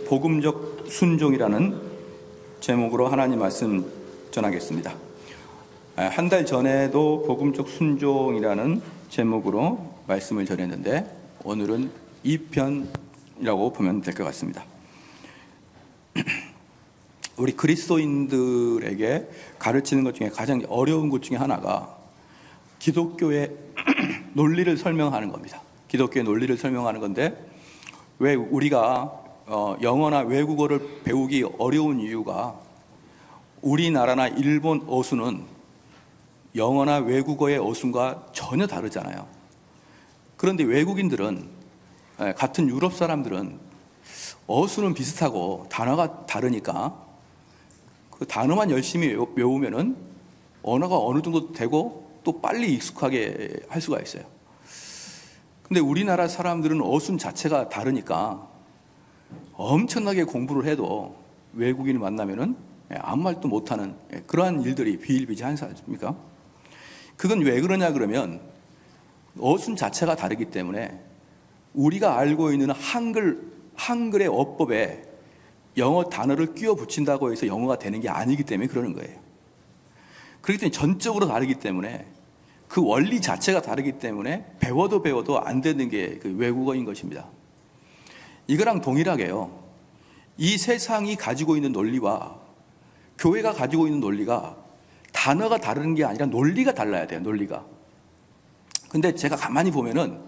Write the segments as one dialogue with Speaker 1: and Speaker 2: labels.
Speaker 1: 복음적 순종이라는 제목으로 하나님 말씀 전하겠습니다. 한 달 전에도 복음적 순종이라는 제목으로 말씀을 전했는데 오늘은 2편이라고 보면 될 것 같습니다. 우리 그리스도인들에게 가르치는 것 중에 가장 어려운 것 중에 하나가 기독교의 논리를 설명하는 겁니다. 기독교의 논리를 설명하는 건데, 왜 우리가 영어나 외국어를 배우기 어려운 이유가, 우리나라나 일본 어순은 영어나 외국어의 어순과 전혀 다르잖아요. 그런데 외국인들은, 같은 유럽 사람들은 어순은 비슷하고 단어가 다르니까 그 단어만 열심히 외우면은 언어가 어느 정도 되고 또 빨리 익숙하게 할 수가 있어요. 근데 우리나라 사람들은 어순 자체가 다르니까 엄청나게 공부를 해도 외국인을 만나면은 아무 말도 못하는 그러한 일들이 비일비재하지 않습니까? 그건 왜 그러냐 그러면 어순 자체가 다르기 때문에 우리가 알고 있는 한글의 어법에 영어 단어를 끼워 붙인다고 해서 영어가 되는 게 아니기 때문에 그러는 거예요. 그렇기 때문에 전적으로 다르기 때문에, 그 원리 자체가 다르기 때문에 배워도 안 되는 게 그 외국어인 것입니다. 이거랑 동일하게요, 이 세상이 가지고 있는 논리와 교회가 가지고 있는 논리가 단어가 다른 게 아니라 논리가 달라야 돼요. 논리가. 근데 제가 가만히 보면은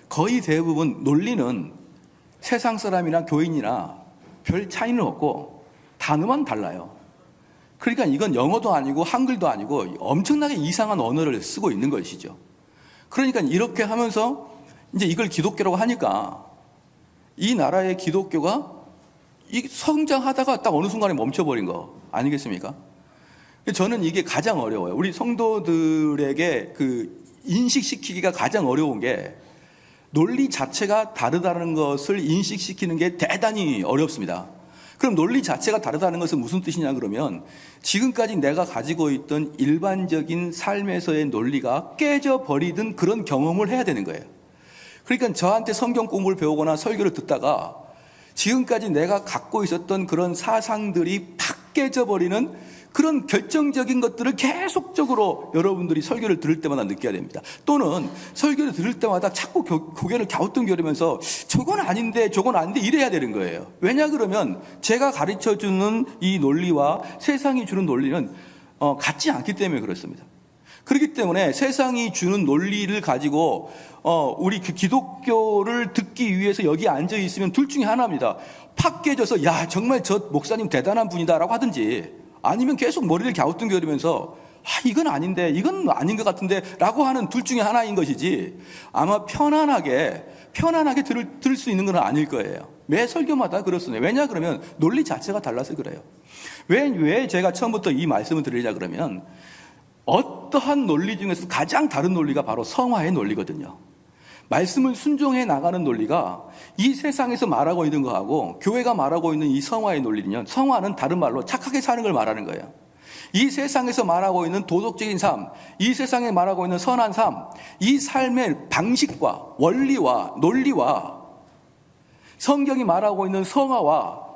Speaker 1: 거의 대부분 논리는 세상 사람이나 교인이나 별 차이는 없고 단어만 달라요. 그러니까 이건 영어도 아니고 한글도 아니고 엄청나게 이상한 언어를 쓰고 있는 것이죠. 그러니까 이렇게 하면서 이제 이걸 기독교라고 하니까 이 나라의 기독교가 성장하다가 딱 어느 순간에 멈춰버린 거 아니겠습니까? 저는 이게 가장 어려워요. 우리 성도들에게 그 인식시키기가 가장 어려운 게, 논리 자체가 다르다는 것을 인식시키는 게 대단히 어렵습니다. 그럼 논리 자체가 다르다는 것은 무슨 뜻이냐 그러면, 지금까지 내가 가지고 있던 일반적인 삶에서의 논리가 깨져버리던 그런 경험을 해야 되는 거예요. 그러니까 저한테 성경 공부를 배우거나 설교를 듣다가 지금까지 내가 갖고 있었던 그런 사상들이 팍 깨져버리는 그런 결정적인 것들을 계속적으로 여러분들이 설교를 들을 때마다 느껴야 됩니다. 또는 설교를 들을 때마다 자꾸 고개를 갸우뚱거리면서 저건 아닌데 이래야 되는 거예요. 왜냐 그러면 제가 가르쳐주는 이 논리와 세상이 주는 논리는 같지 않기 때문에 그렇습니다. 그렇기 때문에 세상이 주는 논리를 가지고 우리 기독교를 듣기 위해서 여기 앉아 있으면 둘 중에 하나입니다. 팍 깨져서 야 정말 저 목사님 대단한 분이다라고 하든지, 아니면 계속 머리를 갸우뚱거리면서 이건 아닌데 이건 아닌 것 같은데 라고 하는 둘 중에 하나인 것이지, 아마 편안하게 들을 수 있는 건 아닐 거예요. 매 설교마다 그렇습니다. 왜냐 그러면 논리 자체가 달라서 그래요. 왜 제가 처음부터 이 말씀을 드리냐 그러면, 어떠한 논리 중에서 가장 다른 논리가 바로 성화의 논리거든요. 말씀을 순종해 나가는 논리가 이 세상에서 말하고 있는 거하고 교회가 말하고 있는 이 성화의 논리는요, 성화는 다른 말로 착하게 사는 걸 말하는 거예요. 이 세상에서 말하고 있는 도덕적인 삶, 이 세상에 말하고 있는 선한 삶, 이 삶의 방식과 원리와 논리와 성경이 말하고 있는 성화와,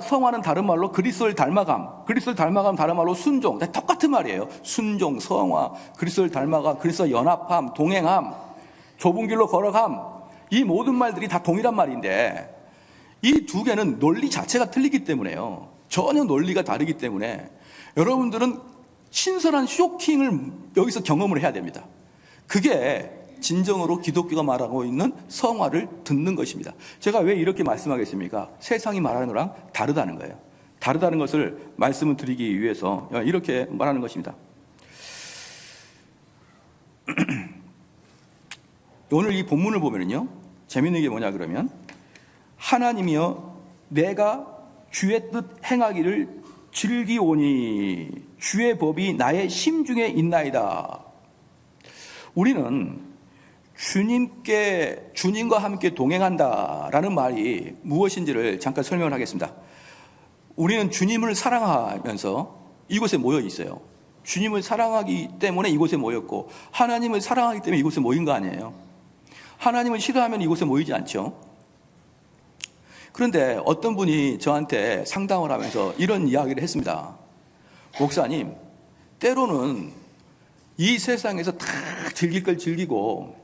Speaker 1: 성화는 다른 말로 그리스도를 닮아감 다른 말로 순종, 똑같은 말이에요. 순종, 성화, 그리스도를 닮아감, 그리스도와 연합함, 동행함, 좁은 길로 걸어감, 이 모든 말들이 다 동일한 말인데, 이 두 개는 논리 자체가 틀리기 때문에요. 전혀 논리가 다르기 때문에 여러분들은 신선한 쇼킹을 여기서 경험을 해야 됩니다. 그게 진정으로 기독교가 말하고 있는 성화를 듣는 것입니다. 제가 왜 이렇게 말씀하겠습니까? 세상이 말하는 거랑 다르다는 거예요. 다르다는 것을 말씀을 드리기 위해서 이렇게 말하는 것입니다. 오늘 이 본문을 보면요, 재밌는 게 뭐냐 그러면, 하나님이여 내가 주의 뜻 행하기를 즐기오니 주의 법이 나의 심중에 있나이다. 우리는 주님과 함께 동행한다라는 말이 무엇인지를 잠깐 설명을 하겠습니다. 우리는 주님을 사랑하면서 이곳에 모여 있어요. 주님을 사랑하기 때문에 이곳에 모였고, 하나님을 사랑하기 때문에 이곳에 모인 거 아니에요. 하나님을 싫어하면 이곳에 모이지 않죠. 그런데 어떤 분이 저한테 상담을 하면서 이런 이야기를 했습니다. 목사님, 때로는 이 세상에서 다 즐길 걸 즐기고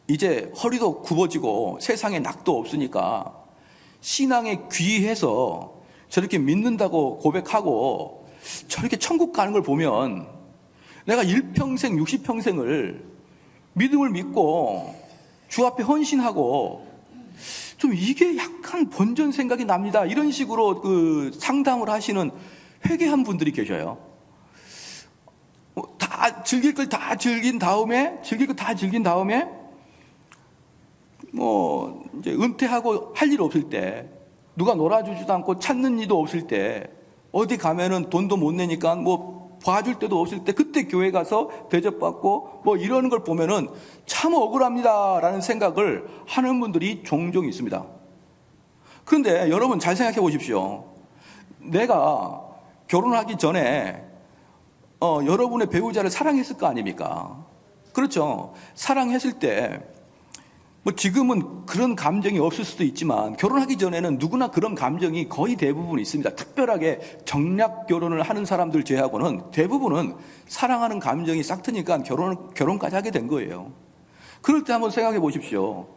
Speaker 1: 이제 허리도 굽어지고 세상에 낙도 없으니까 신앙에 귀해서 저렇게 믿는다고 고백하고 저렇게 천국 가는 걸 보면 내가 일평생 60평생을 믿음을 믿고 주 앞에 헌신하고 좀 이게 약간 본전 생각이 납니다. 이런 식으로 상담을 하시는 회개한 분들이 계셔요. 다 즐길 걸 다 즐긴 다음에 이제 은퇴하고 할 일 없을 때, 누가 놀아주지도 않고 찾는 일도 없을 때, 어디 가면은 돈도 못 내니까 봐줄 데도 없을 때, 그때 교회 가서 대접받고 이러는 걸 보면은 참 억울합니다라는 생각을 하는 분들이 종종 있습니다. 그런데 여러분 잘 생각해 보십시오. 내가 결혼하기 전에 여러분의 배우자를 사랑했을 거 아닙니까? 그렇죠. 사랑했을 때 지금은 그런 감정이 없을 수도 있지만 결혼하기 전에는 누구나 그런 감정이 거의 대부분 있습니다. 특별하게 정략 결혼을 하는 사람들 제외하고는 대부분은 사랑하는 감정이 싹 트니까 결혼까지 하게 된 거예요. 그럴 때 한번 생각해 보십시오.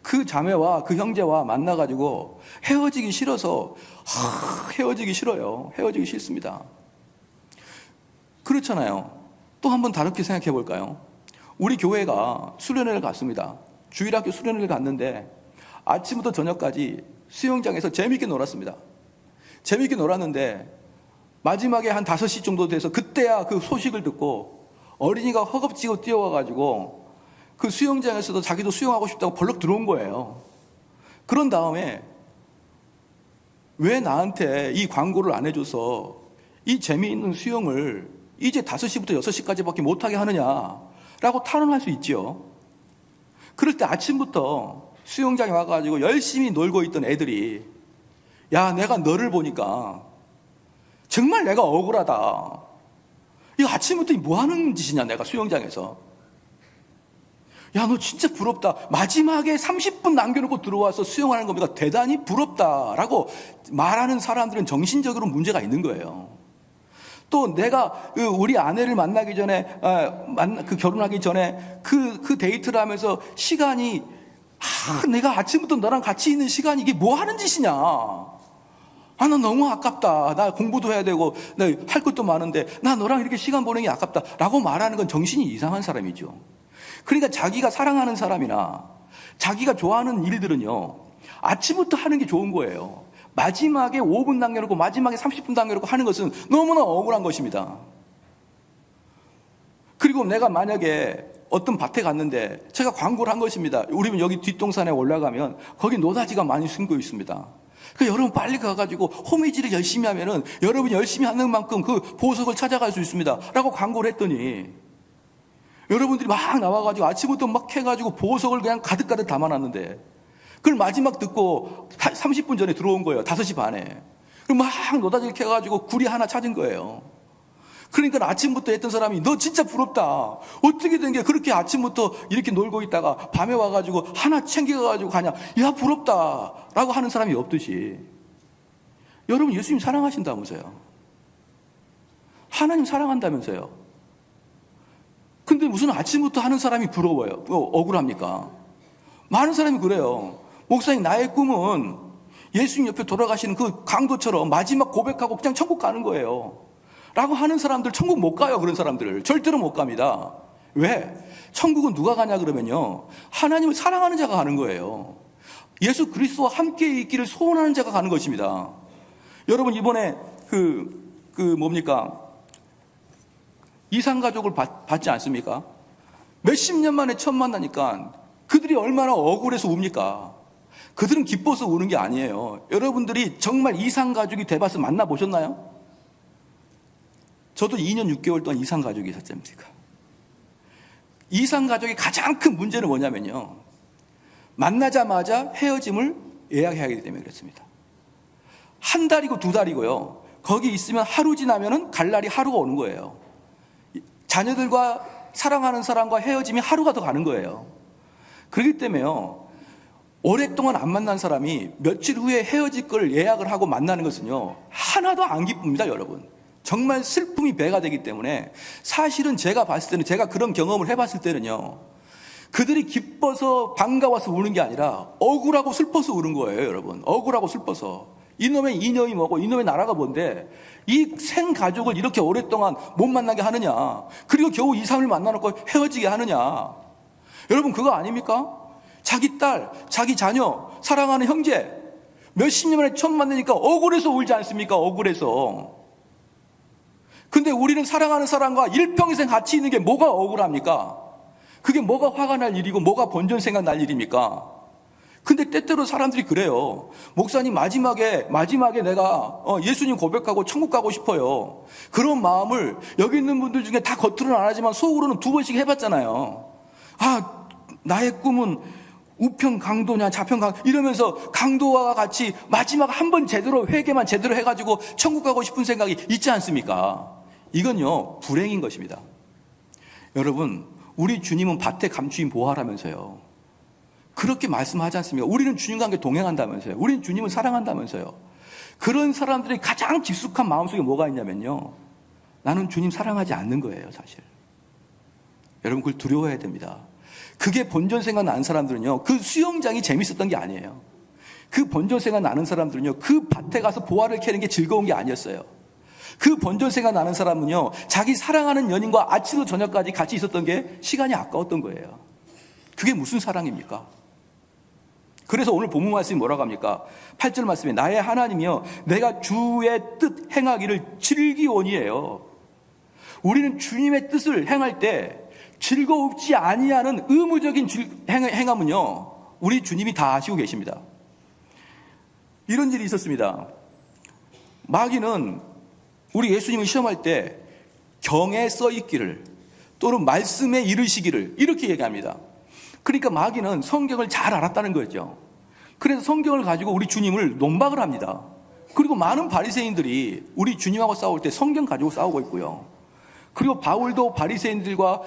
Speaker 1: 그 자매와 그 형제와 만나가지고 헤어지기 싫어서 헤어지기 싫어요. 헤어지기 싫습니다. 그렇잖아요. 또 한번 다르게 생각해 볼까요? 우리 교회가 수련회를 갔습니다. 주일학교 수련회를 갔는데 아침부터 저녁까지 수영장에서 재미있게 놀았습니다. 재미있게 놀았는데 마지막에 한 5시 정도 돼서 그때야 그 소식을 듣고 어린이가 허겁지겁 뛰어와가지고 그 수영장에서도 자기도 수영하고 싶다고 벌럭 들어온 거예요. 그런 다음에 왜 나한테 이 광고를 안 해줘서 이 재미있는 수영을 이제 5시부터 6시까지밖에 못하게 하느냐라고 탄원할 수 있죠. 그럴 때 아침부터 수영장에 와가지고 열심히 놀고 있던 애들이 야, 내가 너를 보니까 정말 내가 억울하다. 이거 아침부터 뭐 하는 짓이냐, 내가 수영장에서. 야, 너 진짜 부럽다. 마지막에 30분 남겨놓고 들어와서 수영하는 겁니다. 대단히 부럽다라고 말하는 사람들은 정신적으로 문제가 있는 거예요. 또 내가 우리 아내를 만나기 전에 결혼하기 전에 그 데이트를 하면서 시간이 내가 아침부터 너랑 같이 있는 시간이 이게 뭐 하는 짓이냐. 나 너무 아깝다. 나 공부도 해야 되고 나 할 것도 많은데 나 너랑 이렇게 시간 보내는 게 아깝다라고 말하는 건 정신이 이상한 사람이죠. 그러니까 자기가 사랑하는 사람이나 자기가 좋아하는 일들은요, 아침부터 하는 게 좋은 거예요. 마지막에 5분 남겨놓고 마지막에 30분 남겨놓고 하는 것은 너무나 억울한 것입니다. 그리고 내가 만약에 어떤 밭에 갔는데 제가 광고를 한 것입니다. 우리 여기 뒷동산에 올라가면 거기 노다지가 많이 숨고 있습니다. 그러니까 여러분 빨리 가가지고 호미질을 열심히 하면은 여러분이 열심히 하는 만큼 그 보석을 찾아갈 수 있습니다 라고 광고를 했더니 여러분들이 막 나와가지고 아침부터 막 해가지고 보석을 그냥 가득가득 담아놨는데 그걸 마지막 듣고 30분 전에 들어온 거예요. 5시 반에. 그럼 막 노다지를 캐가지고 구리 하나 찾은 거예요. 그러니까 아침부터 했던 사람이 너 진짜 부럽다. 어떻게 된 게 그렇게 아침부터 이렇게 놀고 있다가 밤에 와가지고 하나 챙겨가지고 가냐. 야, 부럽다. 라고 하는 사람이 없듯이 여러분 예수님 사랑하신다면서요. 하나님 사랑한다면서요. 근데 무슨 아침부터 하는 사람이 부러워요. 억울합니까? 많은 사람이 그래요. 목사님, 나의 꿈은 예수님 옆에 돌아가시는 그 강도처럼 마지막 고백하고 그냥 천국 가는 거예요 라고 하는 사람들 천국 못 가요. 그런 사람들 절대로 못 갑니다. 왜? 천국은 누가 가냐 그러면요, 하나님을 사랑하는 자가 가는 거예요. 예수 그리스도와 함께 있기를 소원하는 자가 가는 것입니다. 여러분 이번에 이산가족을 봤지 않습니까? 몇십 년 만에 처음 만나니까 그들이 얼마나 억울해서 웁니까? 그들은 기뻐서 우는 게 아니에요. 여러분들이 정말 이산가족이 돼봐서 만나보셨나요? 저도 2년 6개월 동안 이산가족이 있었지 않습니까? 이산가족의 가장 큰 문제는 뭐냐면요, 만나자마자 헤어짐을 예약해야 하기 때문에 그렇습니다. 한 달이고 2달이고요, 거기 있으면 하루 지나면은 갈 날이 하루가 오는 거예요. 자녀들과 사랑하는 사람과 헤어짐이 하루가 더 가는 거예요. 그렇기 때문에요, 오랫동안 안 만난 사람이 며칠 후에 헤어질 걸 예약을 하고 만나는 것은요, 하나도 안 기쁩니다, 여러분. 정말 슬픔이 배가 되기 때문에 사실은 제가 봤을 때는, 제가 그런 경험을 해봤을 때는요, 그들이 기뻐서 반가워서 우는 게 아니라 억울하고 슬퍼서 우는 거예요, 여러분. 억울하고 슬퍼서. 이놈의 이념이 뭐고 이놈의 나라가 뭔데 이 생가족을 이렇게 오랫동안 못 만나게 하느냐, 그리고 겨우 2, 3일 만나놓고 헤어지게 하느냐. 여러분, 그거 아닙니까? 자기 딸, 자기 자녀, 사랑하는 형제 몇십 년 만에 처음 만나니까 억울해서 울지 않습니까? 억울해서. 근데 우리는 사랑하는 사람과 일평생 같이 있는 게 뭐가 억울합니까? 그게 뭐가 화가 날 일이고 뭐가 본전 생각 날 일입니까? 근데 때때로 사람들이 그래요. 목사님, 마지막에 내가 예수님 고백하고 천국 가고 싶어요. 그런 마음을 여기 있는 분들 중에 다 겉으로는 안 하지만 속으로는 2번씩 해봤잖아요. 아, 나의 꿈은 우편 강도냐 좌편 강도, 이러면서 강도와 같이 마지막 한 번 제대로 회개만 제대로 해가지고 천국 가고 싶은 생각이 있지 않습니까? 이건요, 불행인 것입니다. 여러분, 우리 주님은 밭에 감추인 보화라면서요. 그렇게 말씀하지 않습니까? 우리는 주님과 함께 동행한다면서요. 우리는 주님을 사랑한다면서요. 그런 사람들이 가장 깊숙한 마음속에 뭐가 있냐면요, 나는 주님 사랑하지 않는 거예요, 사실. 여러분, 그걸 두려워해야 됩니다. 그게 본전 생각 나는 사람들은요, 그 수영장이 재밌었던 게 아니에요. 그 본전 생각 나는 사람들은요, 그 밭에 가서 보화를 캐는 게 즐거운 게 아니었어요. 그 본전 생각 나는 사람은요, 자기 사랑하는 연인과 아침부터 저녁까지 같이 있었던 게 시간이 아까웠던 거예요. 그게 무슨 사랑입니까? 그래서 오늘 본문 말씀이 뭐라고 합니까? 8절 말씀에 나의 하나님이여 내가 주의 뜻 행하기를 즐기오니에요. 우리는 주님의 뜻을 행할 때 즐거우지 아니하는 의무적인 행함은요, 우리 주님이 다 아시고 계십니다. 이런 일이 있었습니다. 마귀는 우리 예수님을 시험할 때 경에 써 있기를 또는 말씀에 이르시기를 이렇게 얘기합니다. 그러니까 마귀는 성경을 잘 알았다는 거죠. 그래서 성경을 가지고 우리 주님을 논박을 합니다. 그리고 많은 바리새인들이 우리 주님하고 싸울 때 성경 가지고 싸우고 있고요. 그리고 바울도 바리새인들과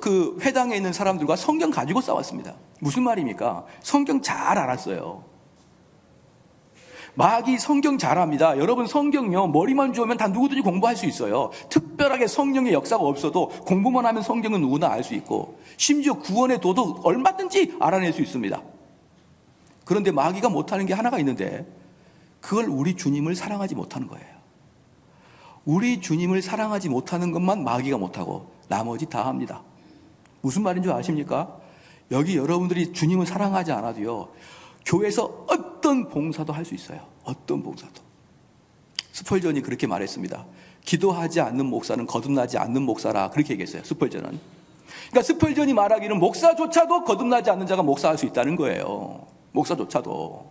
Speaker 1: 그 회당에 있는 사람들과 성경 가지고 싸웠습니다. 무슨 말입니까? 성경 잘 알았어요. 마귀 성경 잘 압니다. 여러분, 성경요, 머리만 주우면 다 누구든지 공부할 수 있어요. 특별하게 성령의 역사가 없어도 공부만 하면 성경은 누구나 알 수 있고, 심지어 구원의 도도 얼마든지 알아낼 수 있습니다. 그런데 마귀가 못하는 게 하나가 있는데, 그걸 우리 주님을 사랑하지 못하는 거예요. 우리 주님을 사랑하지 못하는 것만 마귀가 못하고 나머지 다 합니다. 무슨 말인 줄 아십니까? 여기 여러분들이 주님을 사랑하지 않아도요, 교회에서 어떤 봉사도 할 수 있어요. 어떤 봉사도. 스펄전이 그렇게 말했습니다. 기도하지 않는 목사는 거듭나지 않는 목사라, 그렇게 얘기했어요, 스펄전은. 그러니까 스펄전이 말하기는 목사조차도 거듭나지 않는 자가 목사할 수 있다는 거예요. 목사조차도.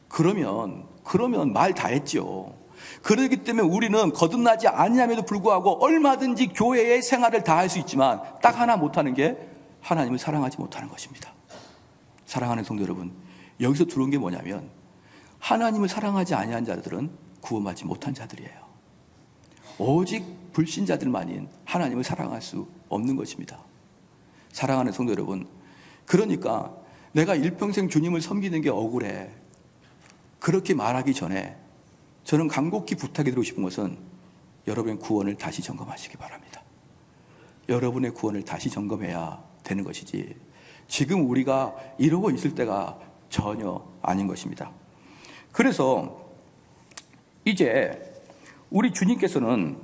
Speaker 1: 그러면 말 다 했죠. 그렇기 때문에 우리는 거듭나지 아니함에도 불구하고 얼마든지 교회의 생활을 다 할 수 있지만 딱 하나 못하는 게 하나님을 사랑하지 못하는 것입니다. 사랑하는 성도 여러분, 여기서 들어온 게 뭐냐면 하나님을 사랑하지 아니한 자들은 구원받지 못한 자들이에요. 오직 불신자들만인 하나님을 사랑할 수 없는 것입니다. 사랑하는 성도 여러분, 그러니까 내가 일평생 주님을 섬기는 게 억울해, 그렇게 말하기 전에 저는 간곡히 부탁드리고 싶은 것은 여러분의 구원을 다시 점검하시기 바랍니다. 여러분의 구원을 다시 점검해야 되는 것이지 지금 우리가 이러고 있을 때가 전혀 아닌 것입니다. 그래서 이제 우리 주님께서는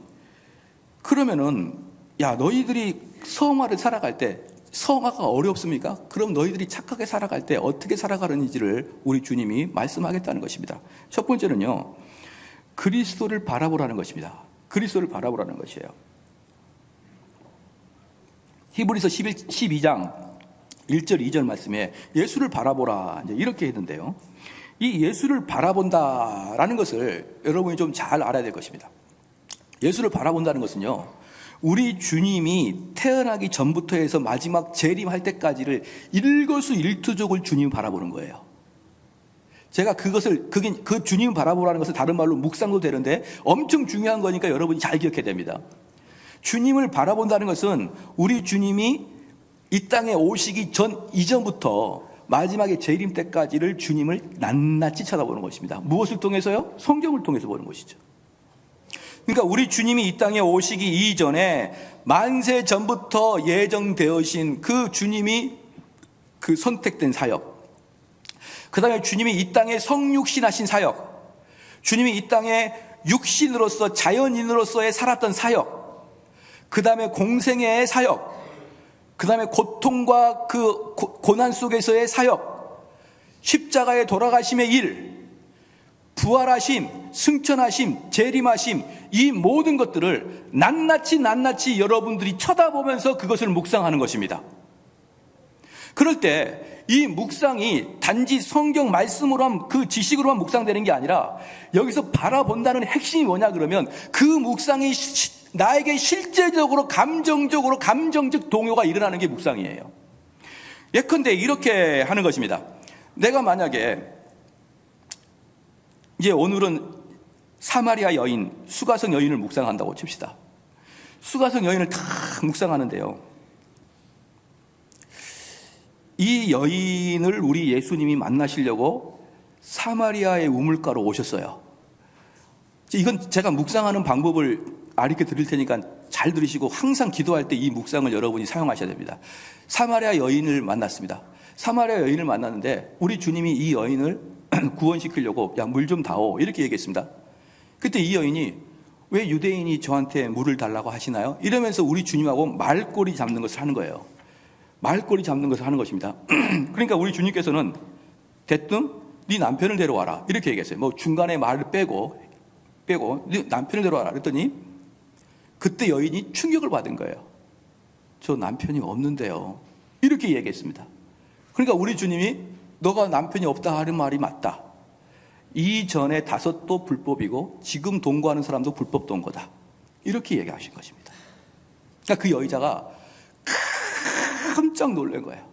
Speaker 1: 그러면은 야, 너희들이 성화를 살아갈 때 성화가 어렵습니까? 그럼 너희들이 착하게 살아갈 때 어떻게 살아가는지를 우리 주님이 말씀하겠다는 것입니다. 첫 번째는요, 그리스도를 바라보라는 것입니다. 그리스도를 바라보라는 것이에요. 히브리서 12장 1절 2절 말씀에 예수를 바라보라, 이렇게 했는데요, 이 예수를 바라본다라는 것을 여러분이 좀 잘 알아야 될 것입니다. 예수를 바라본다는 것은요, 우리 주님이 태어나기 전부터 해서 마지막 재림할 때까지를 일거수일투족을 주님을 바라보는 거예요. 제가 그 주님을 바라보라는 것을 다른 말로 묵상도 되는데 엄청 중요한 거니까 여러분이 잘 기억해야 됩니다. 주님을 바라본다는 것은 우리 주님이 이 땅에 오시기 이전부터 마지막에 재림 때까지를 주님을 낱낱이 쳐다보는 것입니다. 무엇을 통해서요? 성경을 통해서 보는 것이죠. 그러니까 우리 주님이 이 땅에 오시기 이전에 만세 전부터 예정되어진 그 주님이 그 선택된 사역, 그 다음에 주님이 이 땅에 성육신하신 사역, 주님이 이 땅에 육신으로서 자연인으로서의 살았던 사역, 그 다음에 공생애의 사역, 그 다음에 고통과 그 고난 속에서의 사역, 십자가의 돌아가심의 일, 부활하심, 승천하심, 재림하심, 이 모든 것들을 낱낱이 여러분들이 쳐다보면서 그것을 묵상하는 것입니다. 그럴 때 이 묵상이 단지 성경 말씀으로만, 그 지식으로만 묵상되는 게 아니라 여기서 바라본다는 핵심이 뭐냐 그러면 그 묵상이 나에게 실제적으로 감정적 동요가 일어나는 게 묵상이에요. 예컨대 이렇게 하는 것입니다. 내가 만약에 이제 오늘은 사마리아 여인, 수가성 여인을 묵상한다고 칩시다. 수가성 여인을 다 묵상하는데요, 이 여인을 우리 예수님이 만나시려고 사마리아의 우물가로 오셨어요. 이건 제가 묵상하는 방법을 가르쳐 드릴 테니까 잘 들으시고 항상 기도할 때 이 묵상을 여러분이 사용하셔야 됩니다. 사마리아 여인을 만났습니다. 사마리아 여인을 만났는데 우리 주님이 이 여인을 구원시키려고 야, 물 좀 다오 이렇게 얘기했습니다. 그때 이 여인이 왜 유대인이 저한테 물을 달라고 하시나요? 이러면서 우리 주님하고 말꼬리 잡는 것을 하는 거예요. 말꼬리 잡는 것을 하는 것입니다. 그러니까 우리 주님께서는 대뜸 네 남편을 데려와라 이렇게 얘기했어요. 뭐 중간에 말을 빼고 네 남편을 데려와라 그랬더니 그때 여인이 충격을 받은 거예요. 저 남편이 없는데요 이렇게 얘기했습니다. 그러니까 우리 주님이 너가 남편이 없다 하는 말이 맞다. 이전에 5도 불법이고 지금 동거하는 사람도 불법 동거다 이렇게 얘기하신 것입니다. 그러니까 그 여자가 깜짝 놀란 거예요.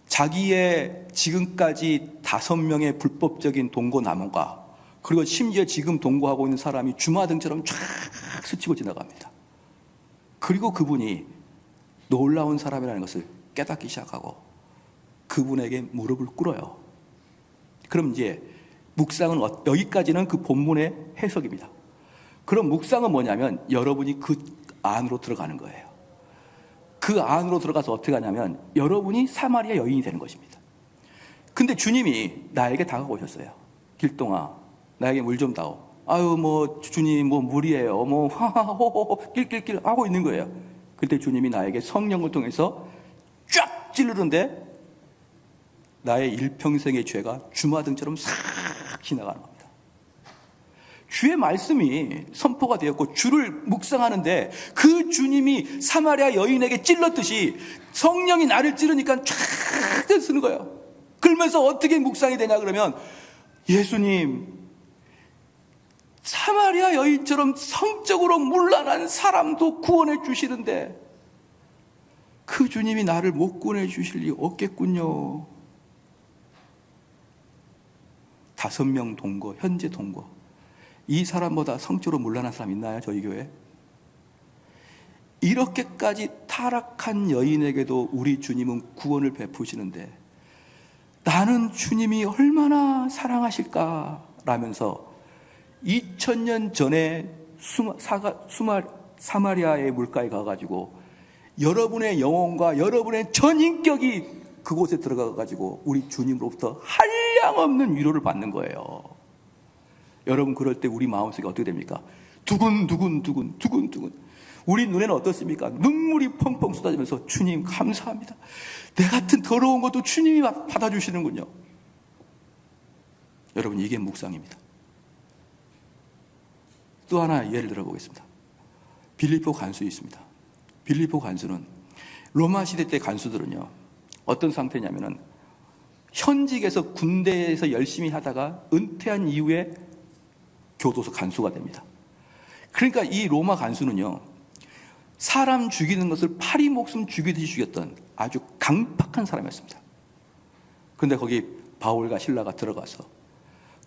Speaker 1: 자기의 지금까지 5명의 불법적인 동거 남원과 그리고 심지어 지금 동거하고 있는 사람이 주마등처럼 쫙 스치고 지나갑니다. 그리고 그분이 놀라운 사람이라는 것을 깨닫기 시작하고 그분에게 무릎을 꿇어요. 그럼 이제 묵상은 여기까지는 그 본문의 해석입니다. 그럼 묵상은 뭐냐면 여러분이 그 안으로 들어가는 거예요. 그 안으로 들어가서 어떻게 하냐면 여러분이 사마리아 여인이 되는 것입니다. 근데 주님이 나에게 다가오셨어요. 길동아 나에게 물 좀 다오. 아유 뭐 주님 뭐 물이에요. 뭐 하하호호 낄낄낄 하고 있는 거예요. 그때 주님이 나에게 성령을 통해서 쫙 찌르는데 나의 일평생의 죄가 주마등처럼 싹 지나가는 겁니다. 주의 말씀이 선포가 되었고 주를 묵상하는데 그 주님이 사마리아 여인에게 찔렀듯이 성령이 나를 찌르니까 쫙 쓰는 거예요. 그러면서 어떻게 묵상이 되냐 그러면 예수님 사마리아 여인처럼 성적으로 문란한 사람도 구원해 주시는데 그 주님이 나를 못 구원해 주실 리 없겠군요. 5명 동거, 현재 동거. 이 사람보다 성적으로 문란한 사람 있나요? 저희 교회에? 이렇게까지 타락한 여인에게도 우리 주님은 구원을 베푸시는데 나는 주님이 얼마나 사랑하실까 라면서 2000년 전에 사마리아의 물가에 가가지고 여러분의 영혼과 여러분의 전 인격이 그곳에 들어가가지고 우리 주님으로부터 한량없는 위로를 받는 거예요. 여러분 그럴 때 우리 마음속에 어떻게 됩니까? 두근두근 우리 눈에는 어떻습니까? 눈물이 펑펑 쏟아지면서 주님 감사합니다. 내 같은 더러운 것도 주님이 받아주시는군요. 여러분 이게 묵상입니다. 또 하나 예를 들어보겠습니다. 빌립보 간수 있습니다. 빌립보 간수는 로마 시대 때 간수들은요 어떤 상태냐면은 현직에서 군대에서 열심히 하다가 은퇴한 이후에 교도소 간수가 됩니다. 그러니까 이 로마 간수는요 사람 죽이는 것을 파리 목숨 죽이듯이 죽였던 아주 강팍한 사람이었습니다. 그런데 거기 바울과 실라가 들어가서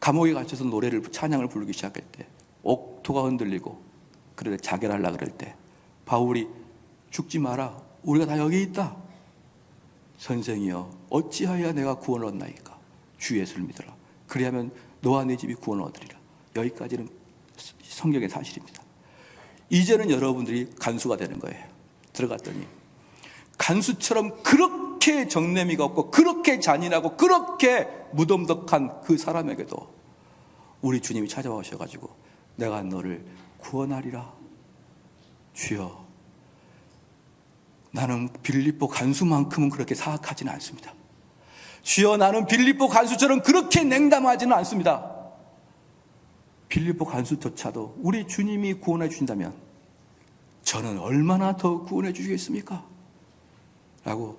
Speaker 1: 감옥에 갇혀서 노래를 찬양을 부르기 시작할 때 옥토가 흔들리고 그럴 때 자결하려고 그럴 때 바울이 죽지 마라 우리가 다 여기 있다 선생이여 어찌하여 내가 구원을 얻나이까? 주 예수를 믿어라. 그리하면 너와 네 집이 구원을 얻으리라. 여기까지는 성경의 사실입니다. 이제는 여러분들이 간수가 되는 거예요. 들어갔더니 간수처럼 그렇게 정내미가 없고 그렇게 잔인하고 그렇게 무덤덕한 그 사람에게도 우리 주님이 찾아오셔가지고 내가 너를 구원하리라. 주여, 나는 빌립보 간수만큼은 그렇게 사악하지는 않습니다. 주여, 나는 빌립보 간수처럼 그렇게 냉담하지는 않습니다. 빌립보 간수조차도 우리 주님이 구원해 주신다면 저는 얼마나 더 구원해 주시겠습니까? 라고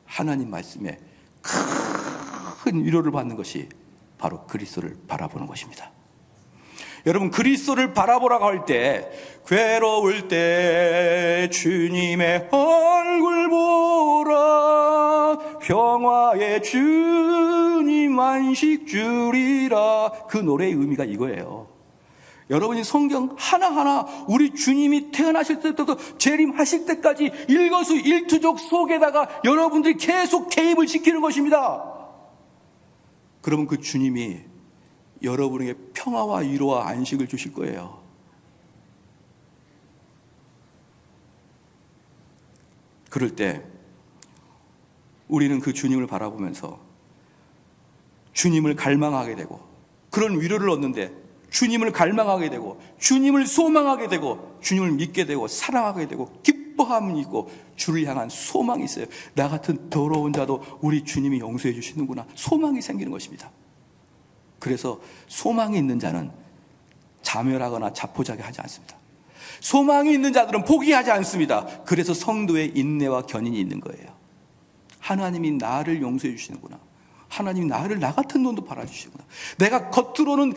Speaker 1: 하나님 말씀에 큰 위로를 받는 것이 바로 그리스도를 바라보는 것입니다. 여러분, 그리스도를 바라보라고 할 때 괴로울 때 주님의 얼굴 보라, 평화의 주님 안식 주리라. 그 노래의 의미가 이거예요. 여러분이 성경 하나하나 우리 주님이 태어나실 때부터 재림하실 때까지 일거수일투족 속에다가 여러분들이 계속 개입을 시키는 것입니다. 그러면 그 주님이 여러분에게 평화와 위로와 안식을 주실 거예요. 그럴 때 우리는 그 주님을 바라보면서 주님을 갈망하게 되고, 그런 위로를 얻는데 주님을 갈망하게 되고 주님을 소망하게 되고 주님을 믿게 되고 사랑하게 되고 기뻐함이 있고 주를 향한 소망이 있어요. 나 같은 더러운 자도 우리 주님이 용서해 주시는구나. 소망이 생기는 것입니다. 그래서 소망이 있는 자는 자멸하거나 자포자기하지 않습니다. 소망이 있는 자들은 포기하지 않습니다. 그래서 성도의 인내와 견인이 있는 거예요. 하나님이 나를 용서해 주시는구나. 하나님이 나를 나 같은 놈도 바라주시구나. 내가 겉으로는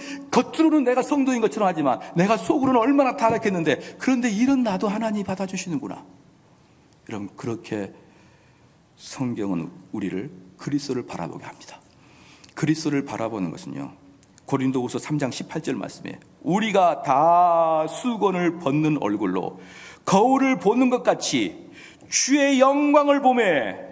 Speaker 1: 내가 성도인 것처럼 하지만 내가 속으로는 얼마나 타락했는데, 그런데 이런 나도 하나님이 받아주시는구나. 여러분, 그렇게 성경은 우리를 그리스도를 바라보게 합니다. 그리스도를 바라보는 것은요, 고린도후서 3장 18절 말씀에 우리가 다 수건을 벗는 얼굴로 거울을 보는 것 같이 주의 영광을 보매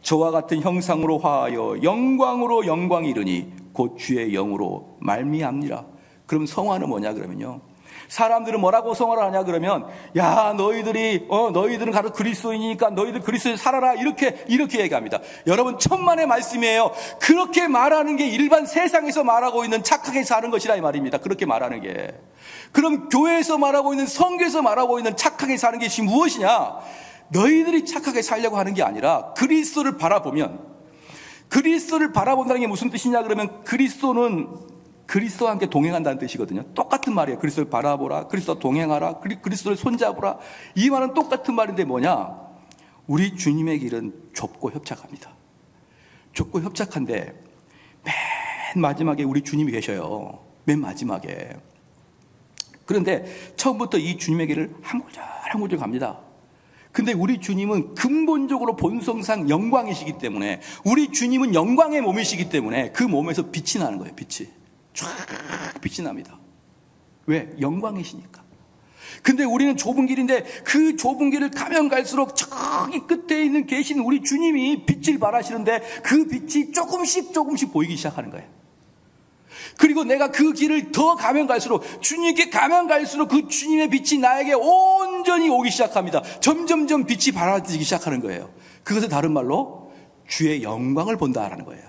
Speaker 1: 저와 같은 형상으로 화하여 영광으로 영광이 이르니 곧 주의 영으로 말미암니라. 그럼 성화는 뭐냐 그러면요, 사람들은 뭐라고 성화를 하냐 그러면, 야, 너희들은 가로 그리스도이니까 너희들 그리스도에 살아라, 이렇게 얘기합니다. 여러분, 천만의 말씀이에요. 그렇게 말하는 게 일반 세상에서 말하고 있는 착하게 사는 것이라 이 말입니다. 그렇게 말하는 게. 그럼 교회에서 말하고 있는, 성경에서 말하고 있는 착하게 사는 것이 무엇이냐? 너희들이 착하게 살려고 하는 게 아니라 그리스도를 바라보면, 그리스도를 바라본다는 게 무슨 뜻이냐 그러면, 그리스도는 그리스도와 함께 동행한다는 뜻이거든요. 똑같은 말이에요. 그리스도를 바라보라, 그리스도와 동행하라, 그리스도를 손잡으라. 이 말은 똑같은 말인데 뭐냐? 우리 주님의 길은 좁고 협착합니다. 좁고 협착한데 맨 마지막에 우리 주님이 계셔요. 맨 마지막에. 그런데 처음부터 이 주님의 길을 한 구절 한 구절 갑니다. 근데 우리 주님은 근본적으로 본성상 영광이시기 때문에, 우리 주님은 영광의 몸이시기 때문에 그 몸에서 빛이 나는 거예요. 빛이 빛이 납니다. 왜? 영광이시니까. 근데 우리는 좁은 길인데 그 좁은 길을 가면 갈수록 저기 끝에 있는 계신 우리 주님이 빛을 발하시는데 그 빛이 조금씩 보이기 시작하는 거예요. 그리고 내가 그 길을 더 가면 갈수록, 주님께 가면 갈수록 그 주님의 빛이 나에게 온전히 오기 시작합니다. 점점점 빛이 발하기 시작하는 거예요. 그것은 다른 말로 주의 영광을 본다라는 거예요.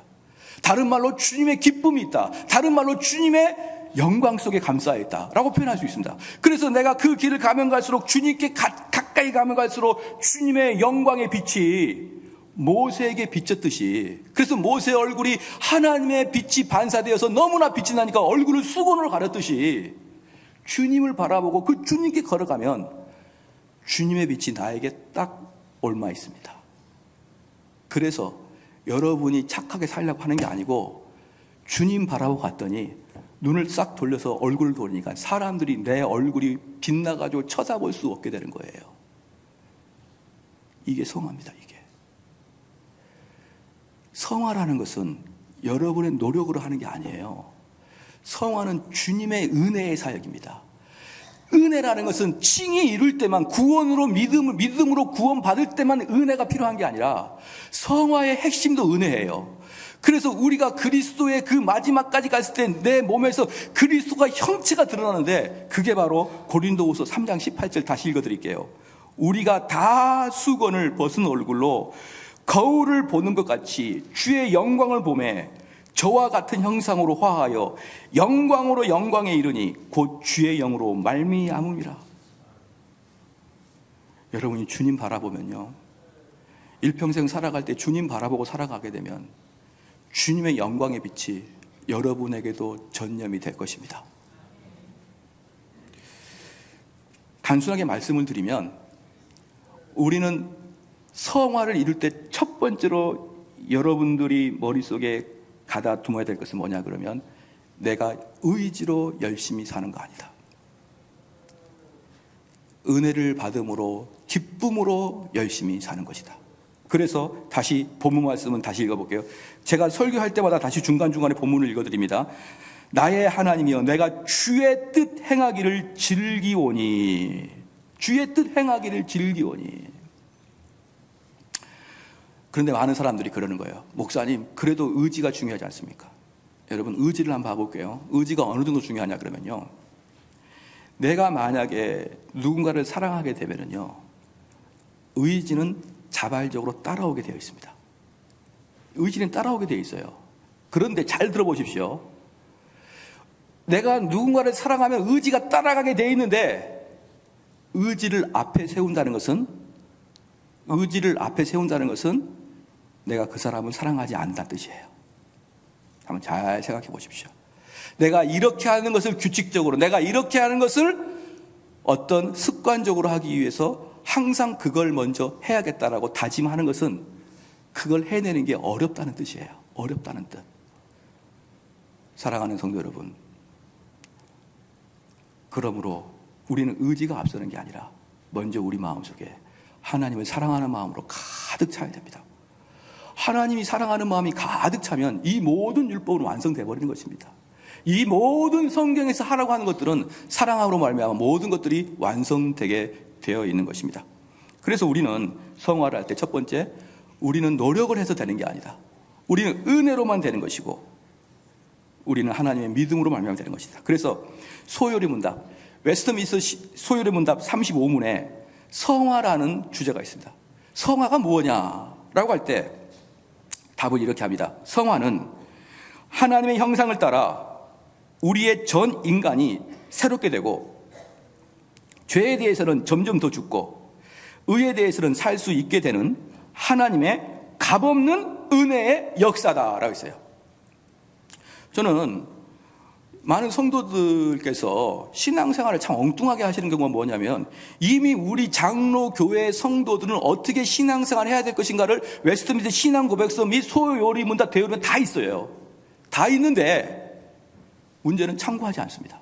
Speaker 1: 다른 말로 주님의 기쁨이 있다. 다른 말로 주님의 영광 속에 감싸 있다라고 표현할 수 있습니다. 그래서 내가 그 길을 가면 갈수록, 주님께 가까이 가면 갈수록 주님의 영광의 빛이 모세에게 비쳤듯이, 그래서 모세의 얼굴이 하나님의 빛이 반사되어서 너무나 빛이 나니까 얼굴을 수건으로 가렸듯이 주님을 바라보고 그 주님께 걸어가면 주님의 빛이 나에게 딱 옮아 있습니다. 그래서 여러분이 착하게 살려고 하는 게 아니고, 주님 바라보고 갔더니 눈을 싹 돌려서 얼굴을 돌리니까 사람들이 내 얼굴이 빛나가지고 쳐다볼 수 없게 되는 거예요. 이게 성화입니다. 이게 성화라는 것은 여러분의 노력으로 하는 게 아니에요. 성화는 주님의 은혜의 사역입니다. 은혜라는 것은 칭이 이룰 때만, 구원으로 믿음으로 구원받을 때만 은혜가 필요한 게 아니라 성화의 핵심도 은혜예요. 그래서 우리가 그리스도의 그 마지막까지 갔을 때 내 몸에서 그리스도가 형체가 드러나는데, 그게 바로 고린도후서 3장 18절 다시 읽어드릴게요. 우리가 다 수건을 벗은 얼굴로 거울을 보는 것 같이 주의 영광을 보매 저와 같은 형상으로 화하여 영광으로 영광에 이르니 곧 주의 영으로 말미암음이라. 여러분이 주님 바라보면요, 일평생 살아갈 때 주님 바라보고 살아가게 되면 주님의 영광의 빛이 여러분에게도 전념이 될 것입니다. 단순하게 말씀을 드리면, 우리는 성화를 이룰 때 첫 번째로 여러분들이 머릿속에 가다 두어야 될 것은 뭐냐 그러면, 내가 의지로 열심히 사는 거 아니다. 은혜를 받음으로 기쁨으로 열심히 사는 것이다. 그래서 다시 본문 말씀은 다시 읽어볼게요. 제가 설교할 때마다 다시 중간중간에 본문을 읽어드립니다. 나의 하나님이여 내가 주의 뜻 행하기를 즐기오니, 주의 뜻 행하기를 즐기오니. 그런데 많은 사람들이 그러는 거예요. 목사님, 그래도 의지가 중요하지 않습니까? 여러분, 의지를 한번 봐볼게요. 의지가 어느 정도 중요하냐 그러면요, 내가 만약에 누군가를 사랑하게 되면요, 의지는 자발적으로 따라오게 되어 있습니다. 의지는 따라오게 되어 있어요. 그런데 잘 들어보십시오. 내가 누군가를 사랑하면 의지가 따라가게 되어 있는데, 의지를 앞에 세운다는 것은 내가 그 사람을 사랑하지 않는다는 뜻이에요. 한번 잘 생각해 보십시오. 내가 이렇게 하는 것을 규칙적으로, 내가 이렇게 하는 것을 어떤 습관적으로 하기 위해서 항상 그걸 먼저 해야겠다라고 다짐하는 것은, 그걸 해내는 게 어렵다는 뜻이에요. 어렵다는 뜻. 사랑하는 성도 여러분, 그러므로 우리는 의지가 앞서는 게 아니라 먼저 우리 마음속에 하나님을 사랑하는 마음으로 가득 차야 됩니다. 하나님이 사랑하는 마음이 가득 차면 이 모든 율법은 완성되어 버리는 것입니다. 이 모든 성경에서 하라고 하는 것들은 사랑함으로 말미암아 모든 것들이 완성되게 되어 있는 것입니다. 그래서 우리는 성화를 할 때 첫 번째, 우리는 노력을 해서 되는 게 아니다. 우리는 은혜로만 되는 것이고, 우리는 하나님의 믿음으로 말미암아 되는 것이다. 그래서 소요리 문답, 웨스트민스터 소요리 문답 35문에 성화라는 주제가 있습니다. 성화가 뭐냐라고 할 때 답을 이렇게 합니다. 성화는 하나님의 형상을 따라 우리의 전 인간이 새롭게 되고, 죄에 대해서는 점점 더 죽고, 의에 대해서는 살 수 있게 되는 하나님의 값없는 은혜의 역사다라고 했어요. 저는 많은 성도들께서 신앙생활을 참 엉뚱하게 하시는 경우가 뭐냐면, 이미 우리 장로 교회 성도들은 어떻게 신앙생활을 해야 될 것인가를 웨스트민스터 신앙고백서 및 소요리 문답 대요리는 다 있어요. 다 있는데 문제는 참고하지 않습니다.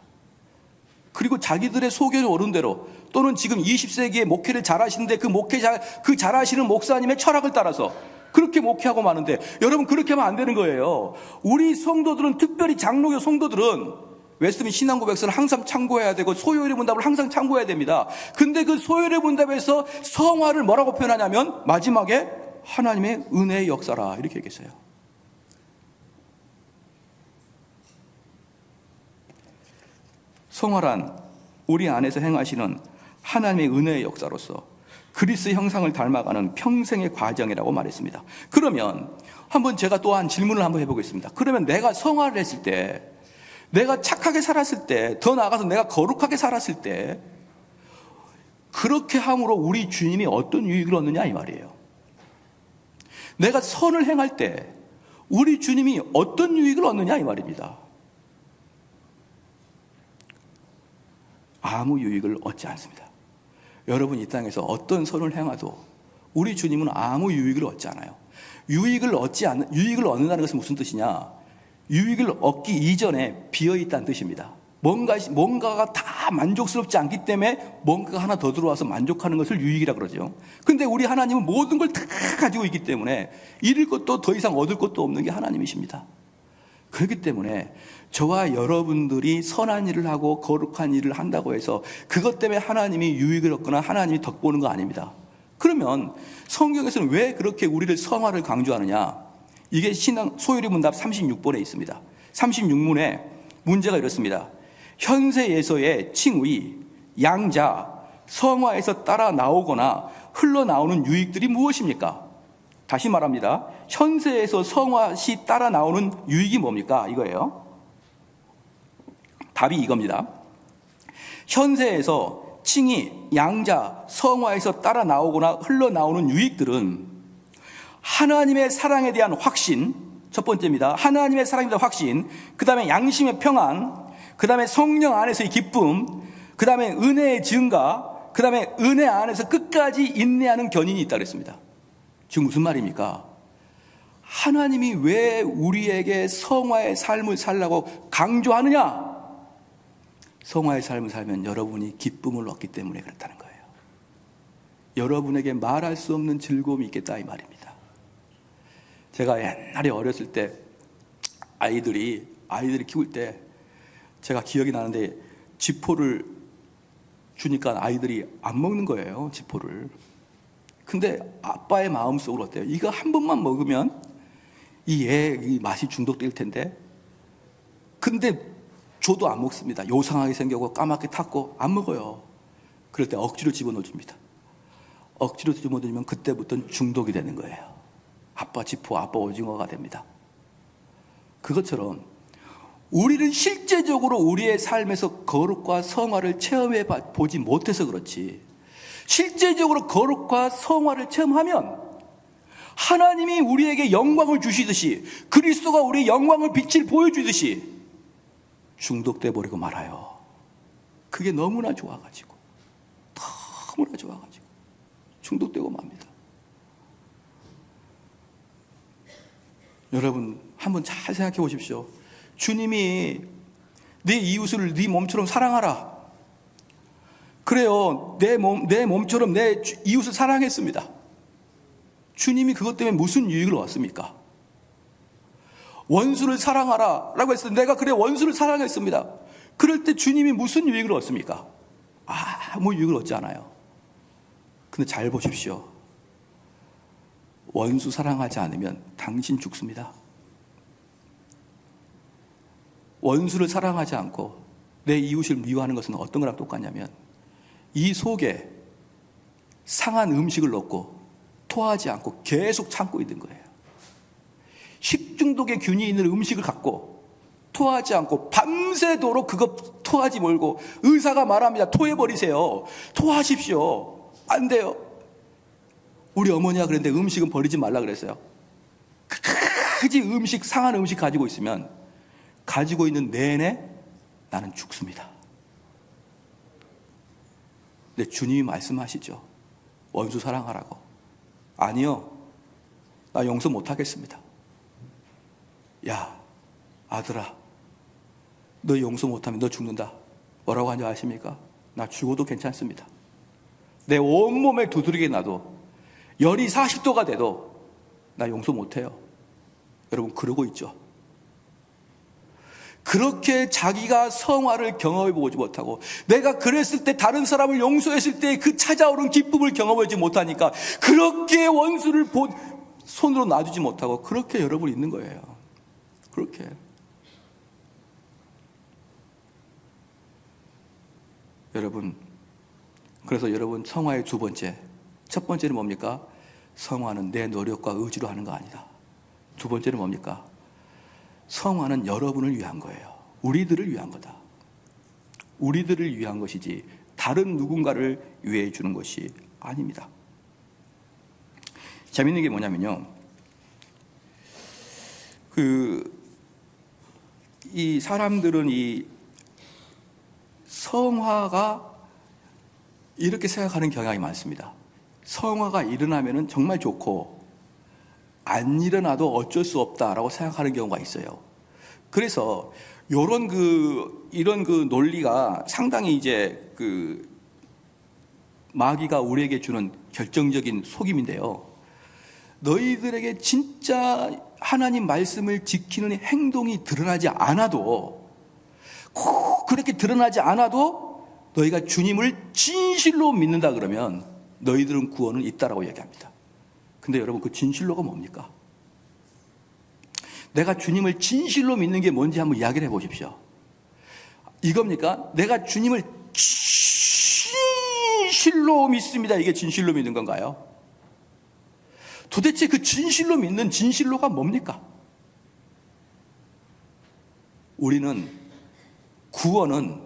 Speaker 1: 그리고 자기들의 소견이 오른 대로, 또는 지금 20세기에 목회를 잘하시는데 그 잘하시는 목사님의 철학을 따라서 그렇게 목회하고 마는데, 여러분 그렇게 하면 안 되는 거예요. 우리 성도들은, 특별히 장로교 성도들은 웨스트민스터 신앙고백서를 항상 참고해야 되고 소요리 문답을 항상 참고해야 됩니다. 근데 그 소요리 문답에서 성화를 뭐라고 표현하냐면, 마지막에 하나님의 은혜의 역사라 이렇게 얘기했어요. 성화란 우리 안에서 행하시는 하나님의 은혜의 역사로서 그리스도의 형상을 닮아가는 평생의 과정이라고 말했습니다. 그러면 한번 제가 또한 질문을 한번 해보겠습니다. 그러면 내가 성화를 했을 때, 내가 착하게 살았을 때, 더 나아가서 내가 거룩하게 살았을 때, 그렇게 함으로 우리 주님이 어떤 유익을 얻느냐 이 말이에요. 내가 선을 행할 때 우리 주님이 어떤 유익을 얻느냐 이 말입니다. 아무 유익을 얻지 않습니다. 여러분, 이 땅에서 어떤 선을 행해도 우리 주님은 아무 유익을 얻지 않아요. 유익을 얻는다는 것은 무슨 뜻이냐? 유익을 얻기 이전에 비어있다는 뜻입니다. 뭔가가 다 만족스럽지 않기 때문에 뭔가가 하나 더 들어와서 만족하는 것을 유익이라 그러죠. 근데 우리 하나님은 모든 걸 다 가지고 있기 때문에 잃을 것도 더 이상 얻을 것도 없는 게 하나님이십니다. 그렇기 때문에 저와 여러분들이 선한 일을 하고 거룩한 일을 한다고 해서 그것 때문에 하나님이 유익을 얻거나 하나님이 덕 보는 거 아닙니다. 그러면 성경에서는 왜 그렇게 우리를 성화를 강조하느냐? 이게 신앙 소요리 문답 36번에 있습니다. 36문에 문제가 이렇습니다. 현세에서의 칭의, 양자, 성화에서 따라 나오거나 흘러나오는 유익들이 무엇입니까? 다시 말합니다. 현세에서 성화시 따라 나오는 유익이 뭡니까? 이거예요. 답이 이겁니다. 현세에서 칭의, 양자, 성화에서 따라 나오거나 흘러나오는 유익들은 하나님의 사랑에 대한 확신, 첫 번째입니다. 하나님의 사랑에 대한 확신, 그 다음에 양심의 평안, 그 다음에 성령 안에서의 기쁨, 그 다음에 은혜의 증가, 그 다음에 은혜 안에서 끝까지 인내하는 견인이 있다고 했습니다. 지금 무슨 말입니까? 하나님이 왜 우리에게 성화의 삶을 살라고 강조하느냐? 성화의 삶을 살면 여러분이 기쁨을 얻기 때문에 그렇다는 거예요. 여러분에게 말할 수 없는 즐거움이 있겠다 이 말입니다. 제가 옛날에 어렸을 때 아이들이 키울 때 제가 기억이 나는데 지포를 주니까 아이들이 안 먹는 거예요. 지포를. 근데 아빠의 마음속으로 어때요? 이거 한 번만 먹으면 이 맛이 중독될 텐데, 근데 줘도 안 먹습니다. 요상하게 생겨고 까맣게 탔고 안 먹어요. 그럴 때 억지로 집어넣어줍니다. 억지로 집어넣으면 그때부터는 중독이 되는 거예요. 아빠 지포, 아빠 오징어가 됩니다. 그것처럼 우리는 실제적으로 우리의 삶에서 거룩과 성화를 체험해 보지 못해서 그렇지, 실제적으로 거룩과 성화를 체험하면 하나님이 우리에게 영광을 주시듯이, 그리스도가 우리의 영광을 빛을 보여주듯이 중독돼 버리고 말아요. 그게 너무나 좋아가지고 중독되고 맙니다. 여러분 한번 잘 생각해 보십시오. 주님이 네 이웃을 네 몸처럼 사랑하라. 그래요. 내 몸처럼 내 이웃을 사랑했습니다. 주님이 그것 때문에 무슨 유익을 얻습니까? 원수를 사랑하라 라고 했을 때 내가 그래 원수를 사랑했습니다. 그럴 때 주님이 무슨 유익을 얻습니까? 아무 유익을 얻지 않아요. 근데 잘 보십시오. 원수 사랑하지 않으면 당신 죽습니다. 원수를 사랑하지 않고 내 이웃을 미워하는 것은 어떤 거랑 똑같냐면, 이 속에 상한 음식을 넣고 토하지 않고 계속 참고 있는 거예요. 식중독의 균이 있는 음식을 갖고 토하지 않고 밤새도록 그거 토하지 말고 의사가 말합니다. 토해버리세요. 토하십시오. 안 돼요. 우리 어머니가 그랬는데 음식은 버리지 말라 그랬어요. 그지 상한 음식 가지고 있으면 가지고 있는 내내 나는 죽습니다. 근데 주님이 말씀하시죠. 원수 사랑하라고. 아니요. 나 용서 못하겠습니다. 야, 아들아, 너 용서 못하면 너 죽는다. 뭐라고 하는지 아십니까? 나 죽어도 괜찮습니다. 내 온몸에 두드리게 놔도 열이 40도가 돼도 나 용서 못해요. 여러분 그러고 있죠. 그렇게 자기가 성화를 경험해 보지 못하고, 내가 그랬을 때 다른 사람을 용서했을 때 그 찾아오는 기쁨을 경험하지 못하니까 그렇게 원수를 손으로 놔주지 못하고 그렇게 여러분이 있는 거예요. 그렇게. 여러분, 그래서 여러분 성화의 두 번째, 첫 번째는 뭡니까? 성화는 내 노력과 의지로 하는 거 아니다. 두 번째는 뭡니까? 성화는 여러분을 위한 거예요. 우리들을 위한 거다. 우리들을 위한 것이지 다른 누군가를 위해 주는 것이 아닙니다. 재밌는 게 뭐냐면요, 이 사람들은 이 성화가 이렇게 생각하는 경향이 많습니다. 성화가 일어나면은 정말 좋고 안 일어나도 어쩔 수 없다라고 생각하는 경우가 있어요. 그래서 이런 논리가 상당히 이제 마귀가 우리에게 주는 결정적인 속임인데요. 너희들에게 진짜 하나님 말씀을 지키는 행동이 드러나지 않아도, 꼭 그렇게 드러나지 않아도 너희가 주님을 진실로 믿는다 그러면 너희들은 구원은 있다라고 얘기합니다. 근데 여러분, 그 진실로가 뭡니까? 내가 주님을 진실로 믿는 게 뭔지 한번 이야기를 해보십시오. 이겁니까? 내가 주님을 진실로 믿습니다. 이게 진실로 믿는 건가요? 도대체 그 진실로 믿는 진실로가 뭡니까? 우리는 구원은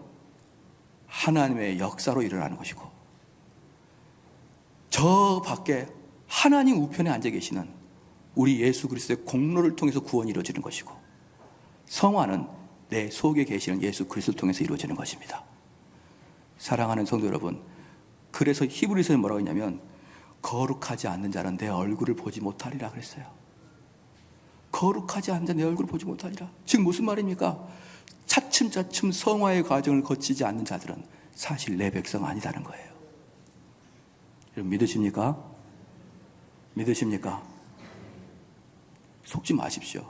Speaker 1: 하나님의 역사로 일어나는 것이고, 저 밖에 하나님 우편에 앉아 계시는 우리 예수 그리스도의 공로를 통해서 구원이 이루어지는 것이고, 성화는 내 속에 계시는 예수 그리스도를 통해서 이루어지는 것입니다. 사랑하는 성도 여러분, 그래서 히브리서에 뭐라고 했냐면 거룩하지 않는 자는 내 얼굴을 보지 못하리라 그랬어요. 거룩하지 않는 자는 내 얼굴을 보지 못하리라. 지금 무슨 말입니까? 차츰차츰 성화의 과정을 거치지 않는 자들은 사실 내 백성 아니다는 거예요. 여러분, 믿으십니까? 믿으십니까? 속지 마십시오.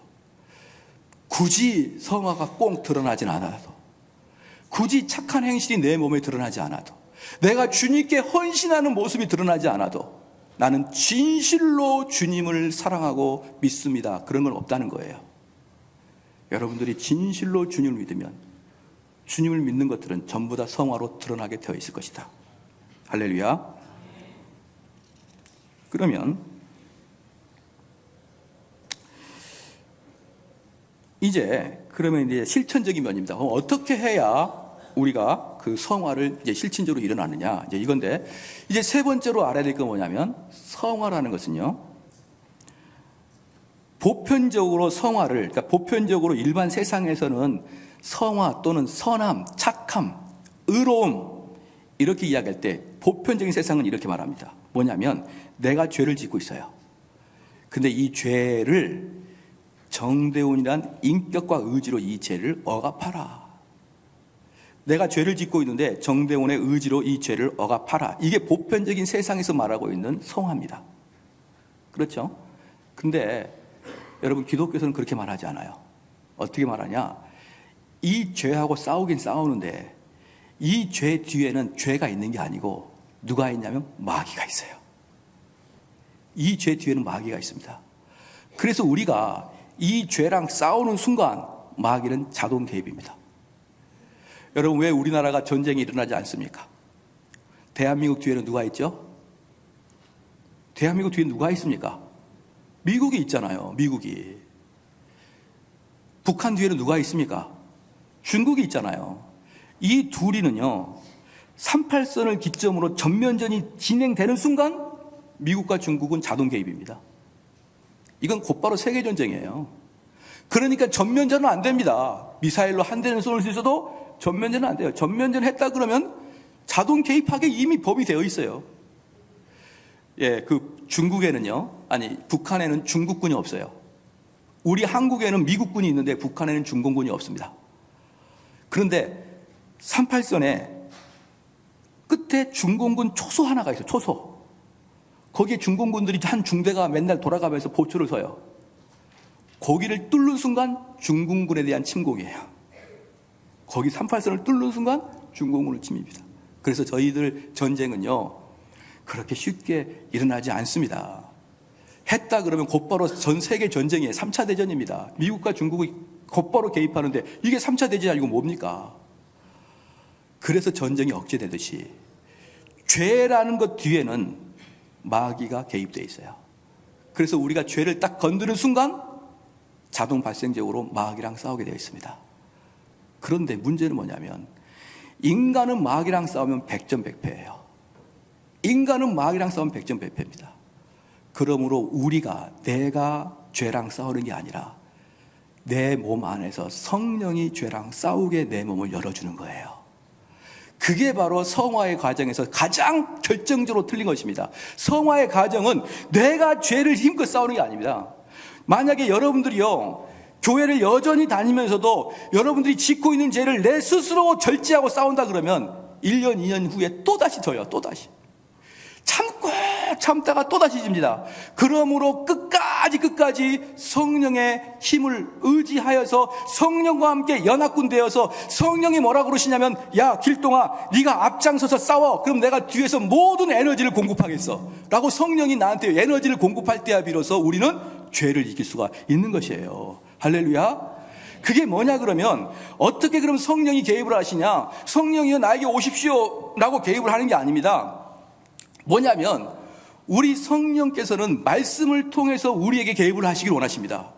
Speaker 1: 굳이 성화가 꼭 드러나진 않아도, 굳이 착한 행실이 내 몸에 드러나지 않아도, 내가 주님께 헌신하는 모습이 드러나지 않아도 나는 진실로 주님을 사랑하고 믿습니다, 그런 건 없다는 거예요. 여러분들이 진실로 주님을 믿으면 주님을 믿는 것들은 전부 다 성화로 드러나게 되어 있을 것이다. 할렐루야. 그러면 이제 실천적인 면입니다. 그럼 어떻게 해야 우리가 그 성화를 이제 실천적으로 일어나느냐, 이제 이건데, 이제 세 번째로 알아야 될 건 뭐냐면, 성화라는 것은요, 보편적으로 성화를, 그러니까 보편적으로 일반 세상에서는 성화 또는 선함, 착함, 의로움 이렇게 이야기할 때 보편적인 세상은 이렇게 말합니다. 뭐냐면, 내가 죄를 짓고 있어요. 근데 이 죄를 정대훈이란 인격과 의지로 이 죄를 억압하라. 내가 죄를 짓고 있는데 정대훈의 의지로 이 죄를 억압하라. 이게 보편적인 세상에서 말하고 있는 성화입니다. 그렇죠? 근데 여러분, 기독교에서는 그렇게 말하지 않아요. 어떻게 말하냐? 이 죄하고 싸우긴 싸우는데 이 죄 뒤에는 죄가 있는 게 아니고 누가 있냐면 마귀가 있어요. 이 죄 뒤에는 마귀가 있습니다. 그래서 우리가 이 죄랑 싸우는 순간 마귀는 자동 개입입니다. 여러분, 왜 우리나라가 전쟁이 일어나지 않습니까? 대한민국 뒤에는 누가 있죠? 대한민국 뒤에 누가 있습니까? 미국이 있잖아요. 미국이. 북한 뒤에는 누가 있습니까? 중국이 있잖아요. 이 둘이는요, 38선을 기점으로 전면전이 진행되는 순간 미국과 중국은 자동 개입입니다. 이건 곧바로 세계전쟁이에요. 그러니까 전면전은 안 됩니다. 미사일로 한 대는 쏠 수 있어도 전면전은 안 돼요. 전면전 했다 그러면 자동 개입하게 이미 법이 되어 있어요. 예, 그 중국에는요, 북한에는 중국군이 없어요. 우리 한국에는 미국군이 있는데 북한에는 중공군이 없습니다. 그런데 38선에 끝에 중공군 초소 하나가 있어요. 초소. 거기에 중공군들이 한 중대가 맨날 돌아가면서 보초를 서요. 거기를 뚫는 순간 중공군에 대한 침공이에요. 거기 38선을 뚫는 순간 중공군을 침입니다. 그래서 저희들 전쟁은요, 그렇게 쉽게 일어나지 않습니다. 했다 그러면 곧바로 전 세계 전쟁이에요. 3차 대전입니다. 미국과 중국이 곧바로 개입하는데 이게 3차 대전이 아니고 뭡니까? 그래서 전쟁이 억제되듯이 죄라는 것 뒤에는 마귀가 개입되어 있어요. 그래서 우리가 죄를 딱 건드는 순간 자동 발생적으로 마귀랑 싸우게 되어 있습니다. 그런데 문제는 뭐냐면, 인간은 마귀랑 싸우면 백전백패예요. 인간은 마귀랑 싸우면 백전백패입니다. 그러므로 내가 죄랑 싸우는 게 아니라 내 몸 안에서 성령이 죄랑 싸우게 내 몸을 열어주는 거예요. 그게 바로 성화의 과정에서 가장 결정적으로 틀린 것입니다. 성화의 과정은 내가 죄를 힘껏 싸우는 게 아닙니다. 만약에 여러분들이요, 교회를 여전히 다니면서도 여러분들이 짓고 있는 죄를 내 스스로 절제하고 싸운다 그러면 1년, 2년 후에 또다시 져요. 또다시. 참다가 또다시 집니다. 그러므로 끝까지 성령의 힘을 의지하여서 성령과 함께 연합군 되어서 성령이 뭐라고 그러시냐면, 야 길동아, 네가 앞장서서 싸워. 그럼 내가 뒤에서 모든 에너지를 공급하겠어 라고 성령이 나한테 에너지를 공급할 때야 비로소 우리는 죄를 이길 수가 있는 것이에요. 할렐루야. 그게 뭐냐 그러면, 어떻게 그럼 성령이 개입을 하시냐? 성령이여 나에게 오십시오 라고 개입을 하는 게 아닙니다. 뭐냐면, 우리 성령께서는 말씀을 통해서 우리에게 개입을 하시길 원하십니다.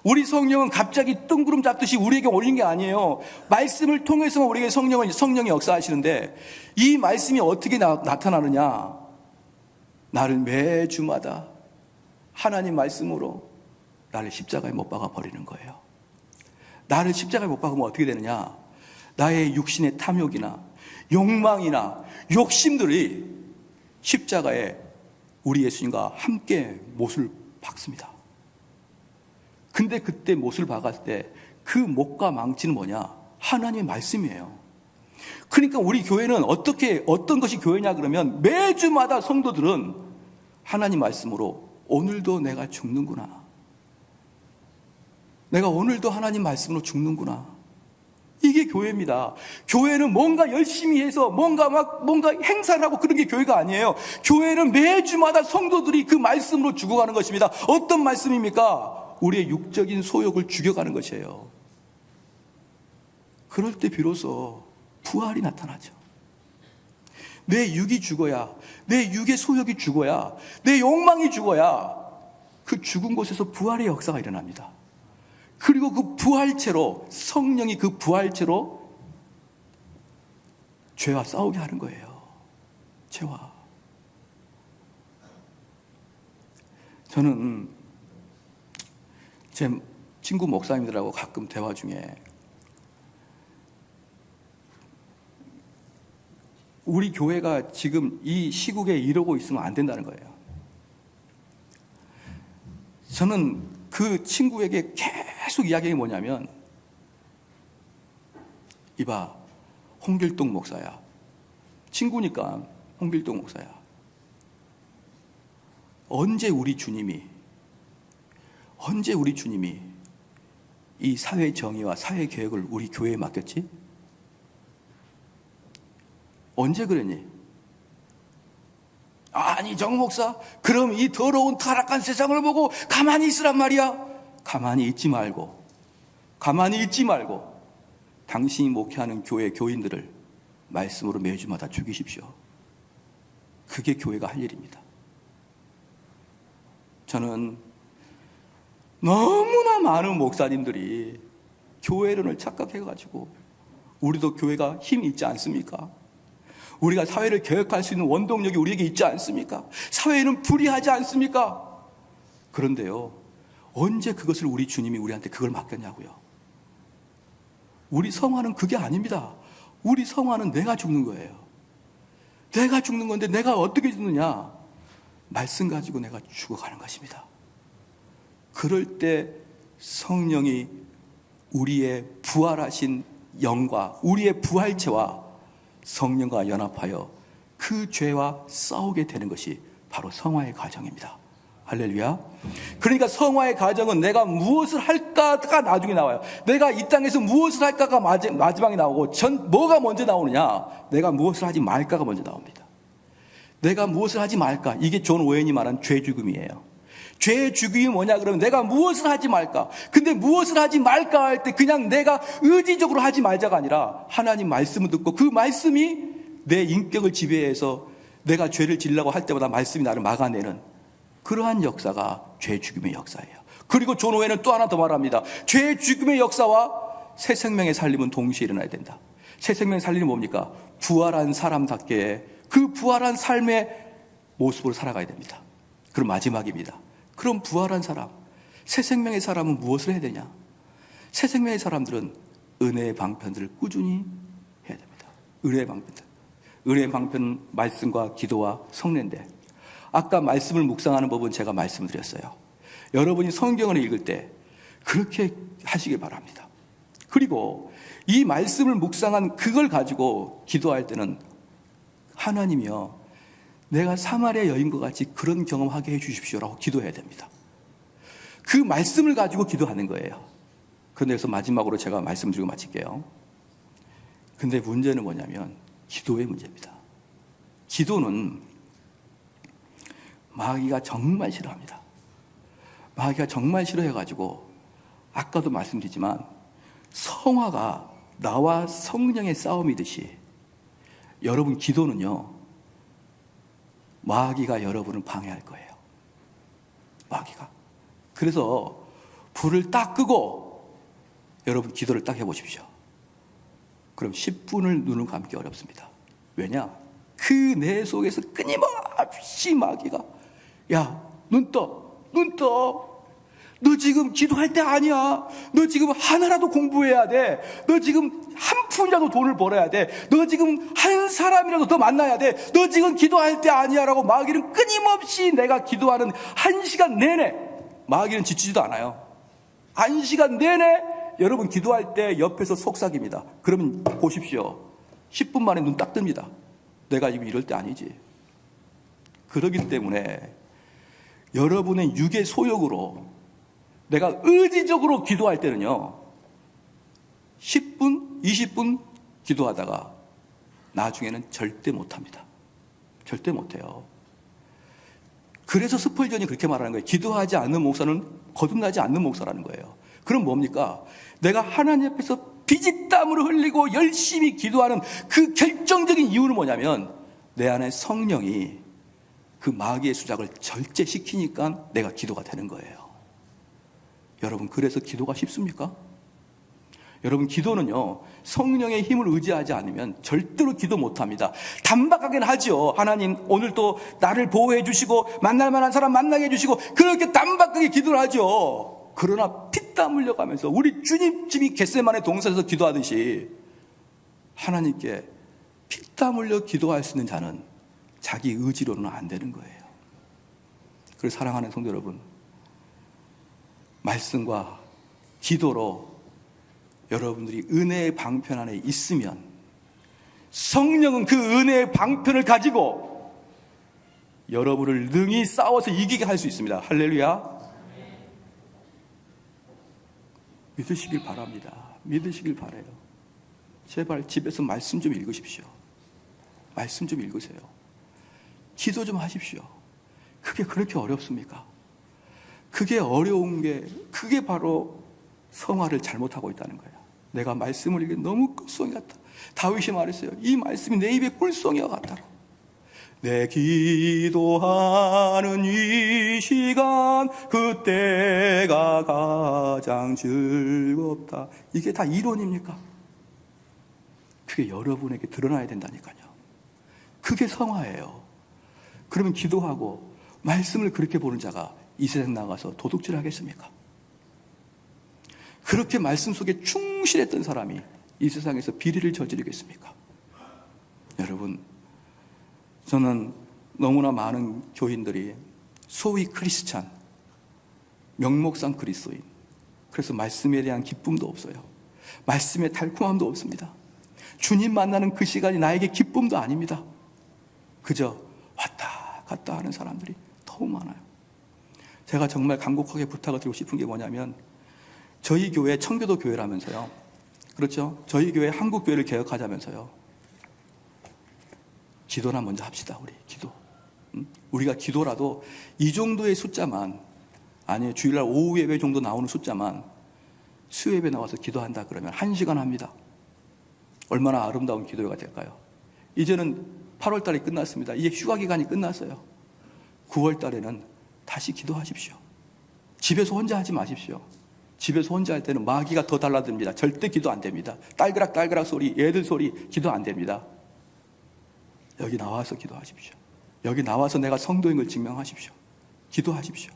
Speaker 1: 우리 성령은 갑자기 뜬구름 잡듯이 우리에게 오는 게 아니에요. 말씀을 통해서만 우리에게 성령이 역사하시는데, 이 말씀이 어떻게 나타나느냐? 나를 매주마다 하나님 말씀으로 나를 십자가에 못 박아 버리는 거예요. 나를 십자가에 못 박으면 어떻게 되느냐? 나의 육신의 탐욕이나 욕망이나 욕심들이 십자가에 우리 예수님과 함께 못을 박습니다. 근데 그때 못을 박았을 때 그 못과 망치는 뭐냐? 하나님의 말씀이에요. 그러니까 우리 교회는 어떤 것이 교회냐 그러면, 매주마다 성도들은 하나님 말씀으로 오늘도 내가 죽는구나, 내가 오늘도 하나님 말씀으로 죽는구나, 이게 교회입니다. 교회는 뭔가 열심히 해서 뭔가 행사를 하고 그런 게 교회가 아니에요. 교회는 매주마다 성도들이 그 말씀으로 죽어가는 것입니다. 어떤 말씀입니까? 우리의 육적인 소욕을 죽여가는 것이에요. 그럴 때 비로소 부활이 나타나죠. 내 육이 죽어야, 내 육의 소욕이 죽어야, 내 욕망이 죽어야 그 죽은 곳에서 부활의 역사가 일어납니다. 그리고 그 부활체로, 성령이 그 부활체로 죄와 싸우게 하는 거예요. 죄와. 저는 제 친구 목사님들하고 가끔 대화 중에, 우리 교회가 지금 이 시국에 이러고 있으면 안 된다는 거예요. 저는 그 친구에게 계속 이야기가 뭐냐면, 이봐, 홍길동 목사야. 친구니까 홍길동 목사야. 언제 우리 주님이 이 사회 정의와 사회 개혁을 우리 교회에 맡겼지? 언제 그랬니? 아니 정 목사, 그럼 이 더러운 타락한 세상을 보고 가만히 있으란 말이야? 가만히 있지 말고 당신이 목회하는 교회 교인들을 말씀으로 매주마다 죽이십시오. 그게 교회가 할 일입니다. 저는 너무나 많은 목사님들이 교회론을 착각해가지고, 우리도 교회가 힘이 있지 않습니까? 우리가 사회를 개혁할 수 있는 원동력이 우리에게 있지 않습니까? 사회는 불의하지 않습니까? 그런데요, 언제 그것을 우리 주님이 우리한테 그걸 맡겼냐고요. 우리 성화는 그게 아닙니다. 우리 성화는 내가 죽는 거예요. 내가 죽는 건데 내가 어떻게 죽느냐? 말씀 가지고 내가 죽어가는 것입니다. 그럴 때 성령이 우리의 부활하신 영과 우리의 부활체와 성령과 연합하여 그 죄와 싸우게 되는 것이 바로 성화의 과정입니다. 할렐루야. 그러니까 성화의 과정은 내가 무엇을 할까가 나중에 나와요. 내가 이 땅에서 무엇을 할까가 마지막에 나오고, 뭐가 먼저 나오느냐? 내가 무엇을 하지 말까가 먼저 나옵니다. 내가 무엇을 하지 말까? 이게 존 오웬이 말한 죄 죽음이에요. 죄의 죽음이 뭐냐 그러면, 내가 무엇을 하지 말까? 근데 무엇을 하지 말까 할 때 그냥 내가 의지적으로 하지 말자가 아니라 하나님 말씀을 듣고 그 말씀이 내 인격을 지배해서 내가 죄를 지으려고 할 때마다 말씀이 나를 막아내는 그러한 역사가 죄 죽음의 역사예요. 그리고 존 오웬은 또 하나 더 말합니다. 죄 죽음의 역사와 새 생명의 살림은 동시에 일어나야 된다. 새 생명의 살림은 뭡니까? 부활한 사람답게 그 부활한 삶의 모습으로 살아가야 됩니다. 그럼 마지막입니다. 그럼 부활한 사람, 새 생명의 사람은 무엇을 해야 되냐? 새 생명의 사람들은 은혜의 방편들을 꾸준히 해야 됩니다. 은혜의 방편들. 은혜의 방편, 말씀과 기도와 성례인데, 아까 말씀을 묵상하는 법은 제가 말씀드렸어요. 여러분이 성경을 읽을 때 그렇게 하시길 바랍니다. 그리고 이 말씀을 묵상한 그걸 가지고 기도할 때는, 하나님이여, 내가 사마리아 여인과 같이 그런 경험하게 해주십시오라고 기도해야 됩니다. 그 말씀을 가지고 기도하는 거예요. 그런데 여기서 마지막으로 제가 말씀드리고 마칠게요. 근데 문제는 뭐냐면 기도의 문제입니다. 기도는 마귀가 정말 싫어합니다. 마귀가 정말 싫어해가지고 아까도 말씀드리지만 성화가 나와 성령의 싸움이듯이 여러분 기도는요, 마귀가 여러분을 방해할 거예요. 마귀가. 그래서 불을 딱 끄고 여러분 기도를 딱 해보십시오. 그럼 10분을 눈을 감기 어렵습니다. 왜냐? 그 내 속에서 끊임없이 마귀가 야, 눈 떠. 너 지금 기도할 때 아니야. 너 지금 하나라도 공부해야 돼. 너 지금 한 푼이라도 돈을 벌어야 돼. 너 지금 한 사람이라도 더 만나야 돼. 너 지금 기도할 때 아니야 라고 마귀는 끊임없이 내가 기도하는 1시간 내내, 마귀는 지치지도 않아요. 1시간 내내 여러분 기도할 때 옆에서 속삭입니다. 그러면 보십시오. 10분 만에 눈 딱 뜹니다. 내가 지금 이럴 때 아니지. 그러기 때문에 여러분의 육의 소욕으로 내가 의지적으로 기도할 때는요, 10분, 20분 기도하다가 나중에는 절대 못합니다. 절대 못해요. 그래서 스펄전이 그렇게 말하는 거예요. 기도하지 않는 목사는 거듭나지 않는 목사라는 거예요. 그럼 뭡니까? 내가 하나님 앞에서 피지땀으로 흘리고 열심히 기도하는 그 결정적인 이유는 뭐냐면 내 안에 성령이 그 마귀의 수작을 절제시키니까 내가 기도가 되는 거예요. 여러분, 그래서 기도가 쉽습니까? 여러분, 기도는요, 성령의 힘을 의지하지 않으면 절대로 기도 못합니다. 단박하게는 하죠. 하나님 오늘 또 나를 보호해 주시고 만날 만한 사람 만나게 해주시고 그렇게 단박하게 기도를 하죠. 그러나 피땀 흘려가면서 우리 주님이 겟세마네 동산에서 기도하듯이 하나님께 피땀 흘려 기도할 수 있는 자는 자기 의지로는 안 되는 거예요. 그래서 사랑하는 성도 여러분, 말씀과 기도로 여러분들이 은혜의 방편 안에 있으면 성령은 그 은혜의 방편을 가지고 여러분을 능히 싸워서 이기게 할 수 있습니다. 할렐루야. 믿으시길 바랍니다. 믿으시길 바라요. 제발 집에서 말씀 좀 읽으십시오. 말씀 좀 읽으세요. 기도 좀 하십시오. 그게 그렇게 어렵습니까? 그게 어려운 게, 그게 바로 성화를 잘못하고 있다는 거예요. 내가 말씀을 읽기 너무 꿀송이 같다. 다윗이 말했어요. 이 말씀이 내 입에 꿀송이와 같다고. 내 기도하는 이 시간, 그때가 가장 즐겁다. 이게 다 이론입니까? 그게 여러분에게 드러나야 된다니까요. 그게 성화예요. 그러면 기도하고 말씀을 그렇게 보는 자가 이 세상 나가서 도둑질 하겠습니까? 그렇게 말씀 속에 충실했던 사람이 이 세상에서 비리를 저지르겠습니까? 여러분, 저는 너무나 많은 교인들이 소위 크리스찬, 명목상 그리스도인, 그래서 말씀에 대한 기쁨도 없어요. 말씀의 달콤함도 없습니다. 주님 만나는 그 시간이 나에게 기쁨도 아닙니다. 그저 왔다 갔다 하는 사람들이 너무 많아요. 제가 정말 간곡하게 부탁을 드리고 싶은 게 뭐냐면, 저희 교회 청교도 교회라면서요. 그렇죠? 저희 교회 한국 교회를 개혁하자면서요. 기도나 먼저 합시다. 우리 기도. 우리가 기도라도 이 정도의 숫자만, 아니 주일날 오후 예배 정도 나오는 숫자만 수요 예배 나와서 기도한다 그러면 1시간 합니다. 얼마나 아름다운 기도회가 될까요? 이제는 8월 달이 끝났습니다. 이제 휴가 기간이 끝났어요. 9월 달에는 다시 기도하십시오. 집에서 혼자 하지 마십시오. 집에서 혼자 할 때는 마귀가 더 달라듭니다. 절대 기도 안 됩니다. 딸그락 딸그락 소리, 애들 소리, 기도 안 됩니다. 여기 나와서 기도하십시오. 여기 나와서 내가 성도인 걸 증명하십시오. 기도하십시오.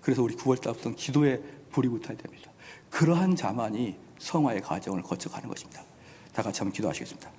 Speaker 1: 그래서 우리 9월 달부터는 기도에 불이 붙어야 됩니다. 그러한 자만이 성화의 과정을 거쳐가는 것입니다. 다 같이 한번 기도하시겠습니다.